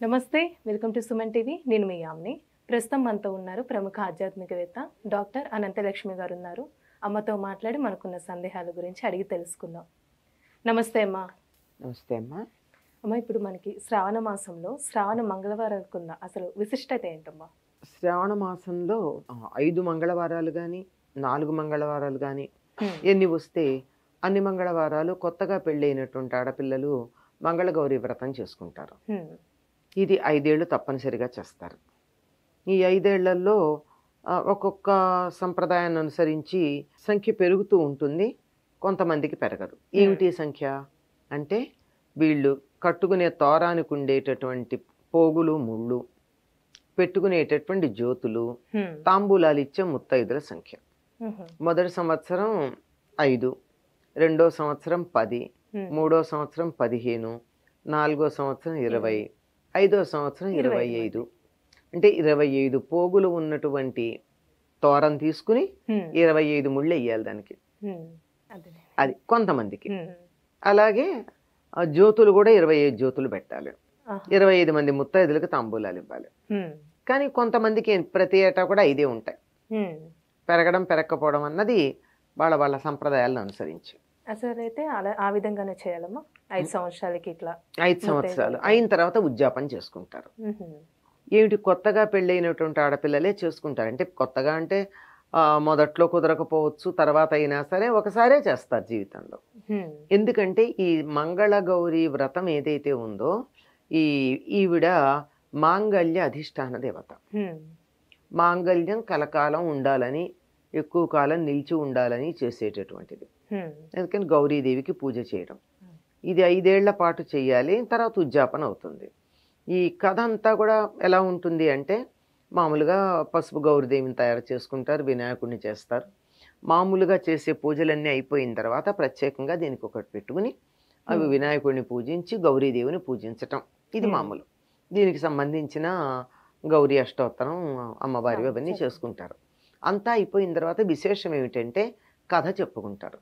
నమస్తే, welcome to Suman TV. నేను మీ యామ్ని. ప్రస్తుతం మనతో ఉన్నారు ప్రముఖ ఆధ్యాత్మికవేత్త డాక్టర్ అనంతలక్ష్మి గారు ఉన్నారు. అమ్మతో మాట్లాడి మనకున్న సందేహాల గురించి అడిగి తెలుసుకుందాం. నమస్తే అమ్మా. నమస్తే అమ్మా. అమ్మ, ఇప్పుడు మనకి శ్రావణ మాసంలో శ్రావణ మంగళవారాలకు ఉన్న అసలు విశిష్టత ఏంటమ్మా? శ్రావణ మాసంలో 5 మంగళవారాలు కానీ 4 మంగళవారాలు కానీ ఎన్ని వస్తే అన్ని మంగళవారాలు కొత్తగా పెళ్ళైనటువంటి ఆడపిల్లలు మంగళగౌరి వ్రతం చేసుకుంటారు. ఇది 5 ఏళ్ళు తప్పనిసరిగా చేస్తారు. ఈ 5 ఏళ్లలో ఒక్కొక్క సంప్రదాయాన్ని అనుసరించి సంఖ్య పెరుగుతూ ఉంటుంది, కొంతమందికి పెరగదు. ఏమిటి సంఖ్య అంటే, వీళ్ళు కట్టుకునే తోరానికి ఉండేటటువంటి పోగులు ముళ్ళు, పెట్టుకునేటటువంటి జ్యోతులు, తాంబూలాలు ఇచ్చే ముత్తైదుల సంఖ్య. మొదటి సంవత్సరం 5, రెండో సంవత్సరం 10, మూడో సంవత్సరం 15, నాలుగో సంవత్సరం 20, 5వ సంవత్సరం 25. అంటే 25 పోగులు ఉన్నటువంటి తోరం తీసుకుని 25 ముళ్ళు వేయాలి దానికి. అది కొంతమందికి. అలాగే జ్యోతులు కూడా 25 జ్యోతులు పెట్టాలి. 25 మంది ముత్తైదులకు తాంబూలాలు ఇవ్వాలి. కానీ కొంతమందికి ప్రతి ఏటా కూడా 5 ఉంటాయి. పెరగడం పెరగకపోవడం అన్నది వాళ్ళ వాళ్ళ సంప్రదాయాలను అనుసరించి. అసలు అయితే అలా ఆ విధంగానే చేయాలమ్మా. 5 సంవత్సరాలకి ఇట్లా 5 సంవత్సరాలు అయిన తర్వాత ఉద్యాపన చేసుకుంటారు. ఏమిటి, కొత్తగా పెళ్ళైనటువంటి ఆడపిల్లలే చేసుకుంటారు. అంటే కొత్తగా అంటే మొదట్లో కుదరకపోవచ్చు, తర్వాత అయినా సరే ఒకసారే చేస్తారు జీవితంలో. ఎందుకంటే ఈ మంగళగౌరి వ్రతం ఏదైతే ఉందో ఈవిడ మాంగళ్య అధిష్టాన దేవత. మాంగళ్యం కలకాలం ఉండాలని, ఎక్కువ కాలం నిలిచి ఉండాలని చేసేటటువంటిది. అందుకని గౌరీదేవికి పూజ చేయడం ఇది 5 ఏళ్ల పాటు చేయాలి. తర్వాత ఉద్యాపన అవుతుంది. ఈ కథ అంతా కూడా ఎలా ఉంటుంది అంటే, మామూలుగా పసుపు గౌరీదేవిని తయారు చేసుకుంటారు, వినాయకుడిని చేస్తారు. మామూలుగా చేసే పూజలన్నీ అయిపోయిన తర్వాత ప్రత్యేకంగా దీనికి ఒకటి పెట్టుకుని అవి వినాయకుడిని పూజించి గౌరీదేవిని పూజించటం ఇది మామూలు. దీనికి సంబంధించిన గౌరీ అష్టోత్తరం, అమ్మవారి అవన్నీ చేసుకుంటారు. అంతా అయిపోయిన తర్వాత విశేషం ఏమిటంటే కథ చెప్పుకుంటారు.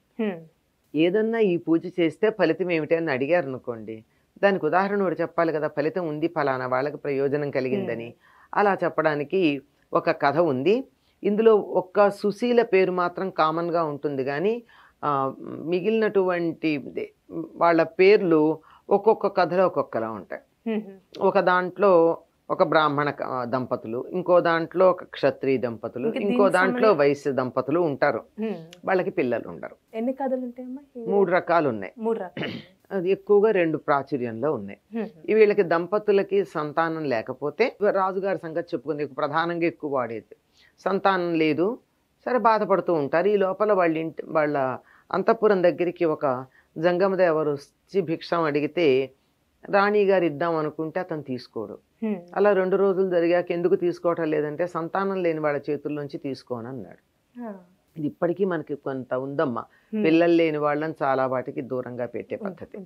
ఏదన్నా ఈ పూజ చేస్తే ఫలితం ఏమిటి అని అడిగారు అనుకోండి, దానికి ఉదాహరణ ఒకటి చెప్పాలి కదా. ఫలితం ఉంది, ఫలానా వాళ్ళకి ప్రయోజనం కలిగిందని. అలా చెప్పడానికి ఒక కథ ఉంది. ఇందులో ఒక్క సుశీల పేరు మాత్రం కామన్గా ఉంటుంది, కానీ మిగిలినటువంటి వాళ్ళ పేర్లు ఒక్కొక్క కథలో ఒక్కొక్కలా ఉంటాయి. ఒక దాంట్లో ఒక బ్రాహ్మణ దంపతులు, ఇంకో దాంట్లో ఒక క్షత్రియ దంపతులు, ఇంకో దాంట్లో వైశ్య దంపతులు ఉంటారు. వాళ్ళకి పిల్లలు ఉండరు. ఎన్ని కథలు ఉంటాయమ్మా? 3 రకాలు ఉన్నాయి. అది ఎక్కువగా 2 ప్రాచుర్యంలో ఉన్నాయి. వీళ్ళకి దంపతులకి సంతానం లేకపోతే రాజుగారి సంగతి చెప్పుకుంది ప్రధానంగా ఎక్కువ వాడేది. సంతానం లేదు, సరే బాధపడుతూ ఉంటారు. ఈ లోపల వాళ్ళ అంతఃపురం దగ్గరికి ఒక జంగమదేవరు వచ్చి భిక్షం అడిగితే రాణిగారు ఇద్దాం అనుకుంటే అతను తీసుకోడు. అలా 2 రోజులు జరిగాక ఎందుకు తీసుకోవటం లేదంటే, సంతానం లేని వాళ్ళ చేతుల్లోంచి తీసుకోని అన్నాడు. ఇది ఇప్పటికీ మనకి కొంత ఉందమ్మా. పిల్లలు లేని వాళ్ళని చాలా వాటికి దూరంగా పెట్టే పద్ధతి.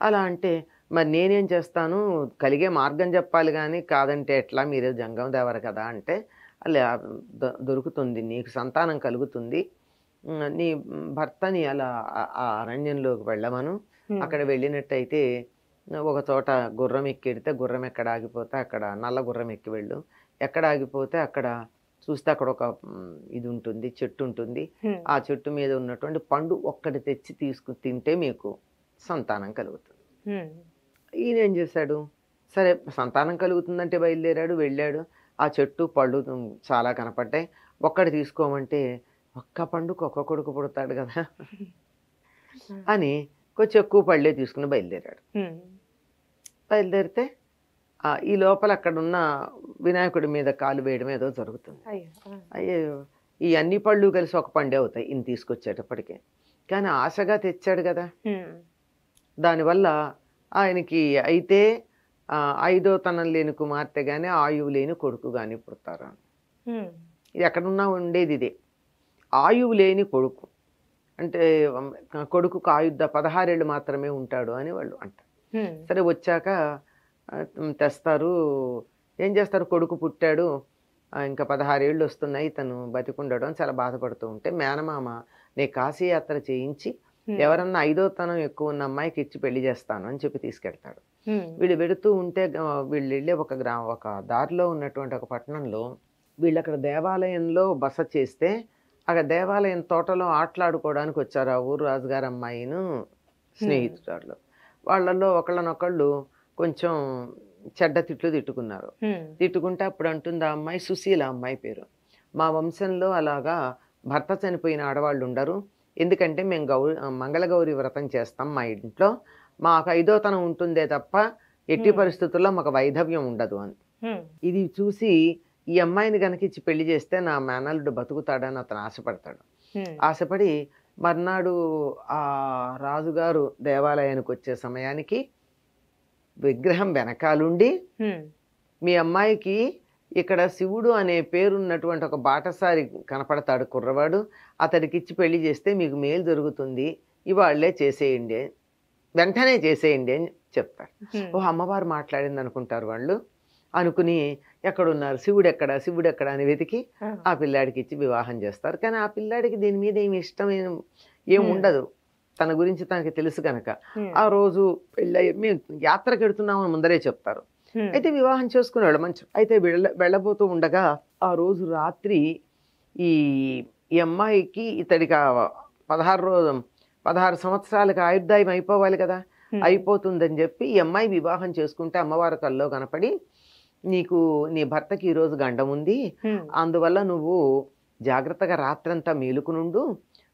అలా అంటే మరి నేనేం చేస్తాను, కలిగే మార్గం చెప్పాలి కానీ కాదంటే ఎట్లా, మీరే జంగం దేవరు కదా అంటే, అలా దొరుకుతుంది, నీకు సంతానం కలుగుతుంది, నీ భర్తని అలా ఆ అరణ్యంలోకి వెళ్ళమను. అక్కడ వెళ్ళినట్టయితే ఒక చోట గుర్రం ఎక్కిడితే గుర్రం ఎక్కడ ఆగిపోతే అక్కడ నల్ల గుర్రం ఎక్కి వెళ్ళు, ఎక్కడ ఆగిపోతే అక్కడ చూస్తే అక్కడ ఒక ఇది ఉంటుంది, చెట్టు ఉంటుంది. ఆ చెట్టు మీద ఉన్నటువంటి పండు ఒక్కటి తెచ్చి తింటే మీకు సంతానం కలుగుతుంది. ఈయన ఏం చేశాడు, సరే సంతానం కలుగుతుందంటే బయలుదేరాడు, వెళ్ళాడు. ఆ చెట్టు పళ్ళు చాలా కనపడ్డాయి. ఒక్కటి తీసుకోమంటే ఒక్క పండుకు ఒక్క కొడుకు పుడతాడు కదా అని కొంచెం ఎక్కువ పళ్ళే తీసుకుని బయలుదేరాడు. బయలుదేరితే ఈ లోపల అక్కడున్న వినాయకుడి మీద కాలు వేయడం ఏదో జరుగుతుంది. అయ్యో, ఈ అన్ని పళ్ళు కలిసి ఒక పండే అవుతాయి ఈయన తీసుకొచ్చేటప్పటికే. కానీ ఆశగా తెచ్చాడు కదా, దానివల్ల ఆయనకి అయితే 5వ తనం లేని కుమార్తె కానీ ఆయువు లేని కొడుకు కానీ పుడతారు. ఇది ఎక్కడున్నా ఉండేది ఇదే, ఆయువు లేని కొడుకు. అంటే కొడుకుకు ఆయుధ 16 ఏళ్ళు మాత్రమే ఉంటాడు అని వాళ్ళు అంటారు. సరే వచ్చాక తెస్తారు. ఏం చేస్తారు, కొడుకు పుట్టాడు, ఇంకా 16 ఏళ్ళు వస్తున్నాయి, తను బతికుండడం అని చాలా బాధపడుతూ ఉంటే మేనమామ నే కాశీయాత్ర చేయించి ఎవరన్నా 5వ తనం ఎక్కువ ఉన్న అమ్మాయికి ఇచ్చి పెళ్లి చేస్తాను అని చెప్పి తీసుకెళ్తాడు. వీళ్ళు వెడుతూ ఉంటే వీళ్ళు వెళ్ళే ఒక దారిలో ఉన్నటువంటి ఒక పట్టణంలో వీళ్ళు అక్కడ దేవాలయంలో బస చేస్తే అక్కడ దేవాలయం తోటలో ఆటలాడుకోవడానికి వచ్చారు ఆ ఊరు రాజుగారు అమ్మాయిను స్నేహితురాళ్ళు. వాళ్ళల్లో ఒకళ్ళనొకళ్ళు కొంచెం చెడ్డ తిట్లు తిట్టుకున్నారు. తిట్టుకుంటే అప్పుడు అంటుంది ఆ అమ్మాయి, సుశీల అమ్మాయి పేరు, మా వంశంలో అలాగా భర్త చనిపోయిన ఆడవాళ్ళు ఉండరు, ఎందుకంటే మేము మంగళగౌరి వ్రతం చేస్తాం మా ఇంట్లో, మాకు ఐదోతనం ఉంటుందే తప్ప ఎట్టి పరిస్థితుల్లో మాకు వైధవ్యం ఉండదు అని. ఇది చూసి ఈ అమ్మాయిని కనుక ఇచ్చి పెళ్లి చేస్తే నా మేనల్లుడు బతుకుతాడని అతను ఆశపడతాడు. ఆశపడి మర్నాడు ఆ రాజుగారు దేవాలయానికి వచ్చే సమయానికి విగ్రహం వెనకాలుండి మీ అమ్మాయికి ఇక్కడ శివుడు అనే పేరున్నటువంటి ఒక బాటసారి కనపడతాడు కుర్రవాడు, అతడికి ఇచ్చి పెళ్లి చేస్తే మీకు మేలు జరుగుతుంది, ఇవాళ్లే చేసేయండి, వెంటనే చేసేయండి అని చెప్తారు. ఓ అమ్మవారు మాట్లాడింది అనుకుంటారు వాళ్ళు. అనుకుని ఎక్కడున్నారు శివుడు ఎక్కడా అని వెతికి ఆ పిల్లాడికి ఇచ్చి వివాహం చేస్తారు. కానీ ఆ పిల్లాడికి దీని మీద ఏమి ఇష్టం ఏం ఉండదు, తన గురించి తనకి తెలుసు కనుక ఆ రోజు పెళ్ళి మేము యాత్రకు వెడుతున్నామని ముందరే చెప్తారు. అయితే వివాహం చేసుకుని వెళ్ళమంచు. అయితే వెళ్ళబోతూ ఉండగా ఆ రోజు రాత్రి ఈ అమ్మాయికి ఇతడికి 16 సంవత్సరాలకు ఆయుర్దాయం అయిపోవాలి కదా, అయిపోతుందని చెప్పి ఈ అమ్మాయి వివాహం చేసుకుంటే అమ్మవారి కల్లో కనపడి, నీకు నీ భర్తకి ఈరోజు గండం ఉంది, అందువల్ల నువ్వు జాగ్రత్తగా రాత్రంతా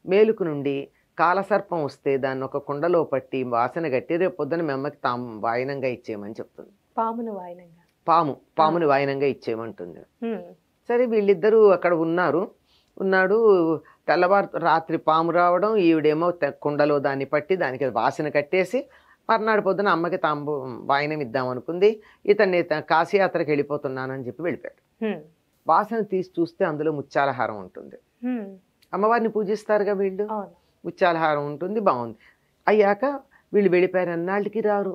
మేలుకునుండి కాలసర్పం వస్తే దాన్ని ఒక కుండలో పట్టి వాసన గట్టి రేపు పొద్దున మీ అమ్మకి వాయనంగా ఇచ్చేయమని చెప్తుంది. పాముని వాయనంగా ఇచ్చేయమంటుంది. సరే వీళ్ళిద్దరూ అక్కడ ఉన్నాడు. రాత్రి పాము రావడం, ఈవిడేమో కుండలో దాన్ని పట్టి దానికి వాసన కట్టేసి మర్నాడు పొద్దున అమ్మకి వాయనం ఇద్దాం అనుకుంది. ఇతన్ని కాశీయాత్రకు వెళ్ళిపోతున్నానని చెప్పి వెళ్ళిపోయాడు. వాసన తీసి చూస్తే అందులో ముత్యాలహారం ఉంటుంది. అమ్మవారిని పూజిస్తారుగా వీళ్ళు, ముత్యాలహారం ఉంటుంది, బాగుంది. అయ్యాక వీళ్ళు వెళ్ళిపోయారు, అన్నాళ్ళకి రారు.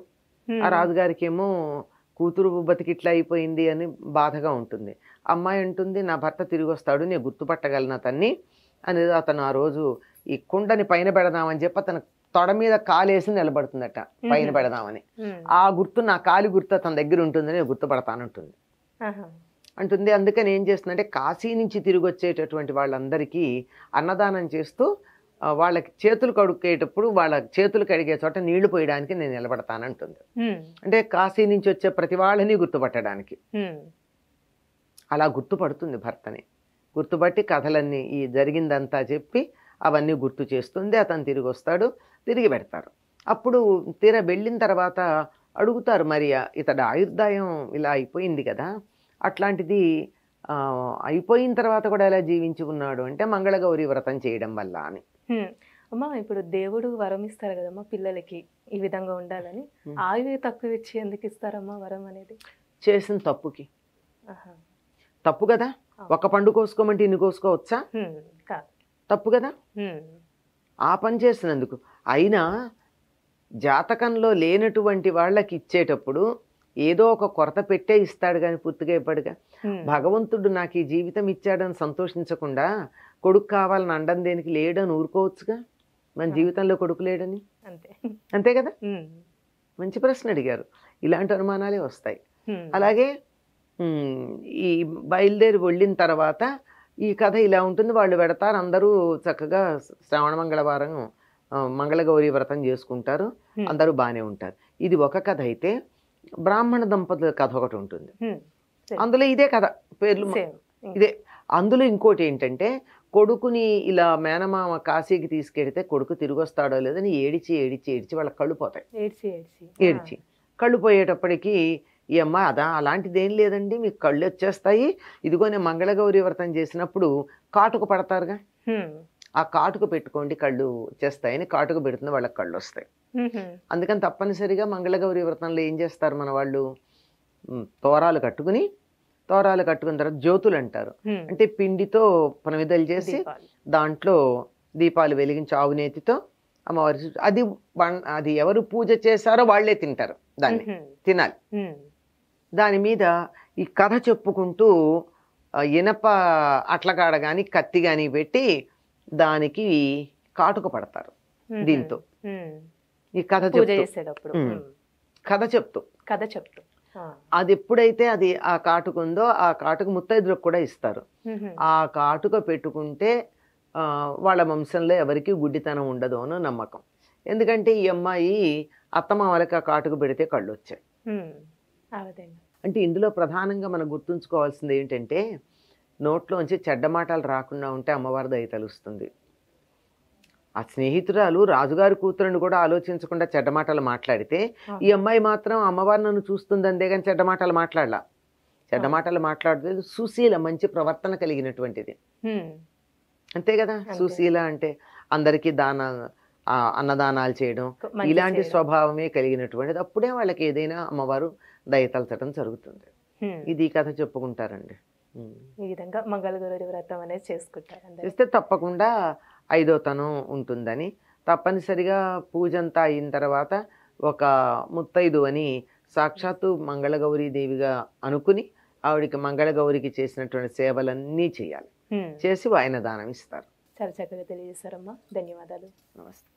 ఆ రాజుగారికి ఏమో కూతురు బతికిట్లా అయిపోయింది అని బాధగా ఉంటుంది. అమ్మాయి అంటుంది, నా భర్త తిరిగి వస్తాడు, నేను గుర్తుపట్టగలను అతన్ని అనేది. అతను ఆ రోజు ఈ కుండని పైన పెడదామని చెప్పి అతను తొడ మీద కాలేసి నిలబడుతుందట, పైన పెడదామని. ఆ గుర్తు, నా కాలి గుర్తు అతని దగ్గర ఉంటుందని నేను గుర్తుపడతానంటుంది అంటుంది. అందుకని ఏం చేస్తుందంటే కాశీ నుంచి తిరిగి వచ్చేటటువంటి వాళ్ళందరికీ అన్నదానం చేస్తూ వాళ్ళకి చేతులు కడుక్కేటప్పుడు వాళ్ళ చేతులు కడిగే చోట నీళ్లు పోయడానికి నేను నిలబడతానంటుంది. అంటే కాశీ నుంచి వచ్చే ప్రతి వాళ్ళని గుర్తుపట్టడానికి. అలా గుర్తుపడుతుంది భర్తని. గుర్తుపట్టి కథలన్నీ ఈ జరిగిందంతా చెప్పి అవన్నీ గుర్తు చేస్తుంది. అతను తిరిగి వస్తాడు, తిరిగి పెడతారు. అప్పుడు తీరా వెళ్ళిన తర్వాత అడుగుతారు, మరి ఇతడు ఆయుర్దాయం ఇలా అయిపోయింది కదా, అట్లాంటిది అయిపోయిన తర్వాత కూడా ఎలా జీవించి ఉన్నాడు అంటే మంగళగౌరి వ్రతం చేయడం వల్ల అని. అమ్మా, ఇప్పుడు దేవుడు వరం ఇస్తారు కదమ్మా పిల్లలకి ఈ విధంగా ఉండాలని, ఆయువు తక్కువ ఇచ్చి ఎందుకు ఇస్తారమ్మా వరం అనేది? చేసిన తప్పు కదా. ఒక పండు కోసుకోమంటే ఇన్ని కోసుకోవచ్చా? తప్పు కదా. ఆ పని చేసినందుకు. అయినా జాతకంలో లేనటువంటి వాళ్ళకి ఇచ్చేటప్పుడు ఏదో ఒక కొరత పెట్టే ఇస్తాడు కానీ పూర్తిగా ఇవ్వడుగా. భగవంతుడు నాకు ఈ జీవితం ఇచ్చాడని సంతోషించకుండా కొడుకు కావాలని అండం దేనికి, లేడని ఊరుకోవచ్చుగా. మన జీవితంలో కొడుకు లేడని. అంతే కదా. మంచి ప్రశ్న అడిగారు. ఇలాంటి అనుమానాలే వస్తాయి. అలాగే ఈ బయలుదేరి వెళ్ళిన తర్వాత ఈ కథ ఇలా ఉంటుంది. వాళ్ళు పెడతారు, అందరూ చక్కగా శ్రావణ మంగళవారం మంగళగౌరి వ్రతం చేసుకుంటారు, అందరూ బాగానే ఉంటారు. ఇది ఒక కథ. అయితే బ్రాహ్మణ దంపతుల కథ ఒకటి ఉంటుంది. అందులో ఇదే కథ, పేర్లు ఇదే. అందులో ఇంకోటి ఏంటంటే, కొడుకుని ఇలా మేనమామ కాశీకి తీసుకెడితే కొడుకు తిరిగి వస్తాడో లేదని ఏడిచి వాళ్ళ కళ్ళు పోతాయి. ఏడ్చి కళ్ళు పోయేటప్పటికి ఈ అమ్మ అలాంటిది ఏం లేదండి, మీకు కళ్ళు వచ్చేస్తాయి, ఇదిగో నేను మంగళగౌరి వ్రతం చేసినప్పుడు కాటుకు పడతారుగా, ఆ కాటుకు పెట్టుకోండి కళ్ళు వచ్చేస్తాయని కాటుకు పెడుతుంది, వాళ్ళకి కళ్ళు వస్తాయి. అందుకని తప్పనిసరిగా మంగళగౌరి వ్రతంలో ఏం చేస్తారు మన వాళ్ళు, తోరాలు కట్టుకున్న తర్వాత జ్యోతులు అంటారు. అంటే పిండితో ప్రమిదలు చేసి దాంట్లో దీపాలు వెలిగించి ఆవునేతితో అమ్మవారి అది ఎవరు పూజ చేశారో వాళ్లే తింటారు, దాన్ని తినాలి. దాని మీద ఈ కథ చెప్పుకుంటూ ఇనప అట్లకాడ గాని కత్తి గాని పెట్టి దానికి కాటుక పడతారు. దీంతో ఈ కథ కథ చెప్తూ. కథ చెప్తూ. అది ఎప్పుడైతే అది ఆ కాటుక ఉందో ఆ కాటుక ముత్తైదులకు కూడా ఇస్తారు. ఆ కాటుక పెట్టుకుంటే వాళ్ళ వంశంలో ఎవరికి గుడ్డితనం ఉండదు అని నమ్మకం. ఎందుకంటే ఈ అమ్మాయి అత్తమామలకి ఆ కాటుక పెడితే కళ్ళు వచ్చాయి. అంటే ఇందులో ప్రధానంగా మనం గుర్తుంచుకోవాల్సింది ఏంటంటే నోట్లోంచి చెడ్డ మాటలు రాకుండా ఉంటే అమ్మవారి దయ తెలుస్తుంది. ఆ స్నేహితురాలు రాజుగారి కూతురుని కూడా ఆలోచించకుండా చెడ్డ మాటలు మాట్లాడితే ఈ అమ్మాయి మాత్రం అమ్మవారు నన్ను చూస్తుంది అందే కానీ చెడ్డ మాటలు మాట్లాడలా. చెడ్డ మాటలు మాట్లాడలేదు. సుశీల, మంచి ప్రవర్తన కలిగినటువంటిది. అంతే కదా. సుశీల అంటే అందరికీ అన్నదానాలు చేయడం, ఇలాంటి స్వభావమే కలిగినటువంటిది. అప్పుడే వాళ్ళకి ఏదైనా అమ్మవారు దయతలచడం జరుగుతుంది. ఇది కథ చెప్పుకుంటారండి. ఈ విధంగా మంగళగౌరి వ్రతం అనేది చేసుకుంటారు. చేస్తే తప్పకుండా 5వ తనం ఉంటుందని, తప్పనిసరిగా పూజ అంతా అయిన తర్వాత ఒక ముత్తైదు అని సాక్షాత్తు మంగళగౌరీ దేవిగా అనుకుని ఆవిడికి మంగళగౌరికి చేసినటువంటి సేవలన్నీ చేయాలి. చేసి వాయన దానం ఇస్తారు. చాలా చక్కగా తెలియజేశారమ్మా. ధన్యవాదాలు. నమస్తే.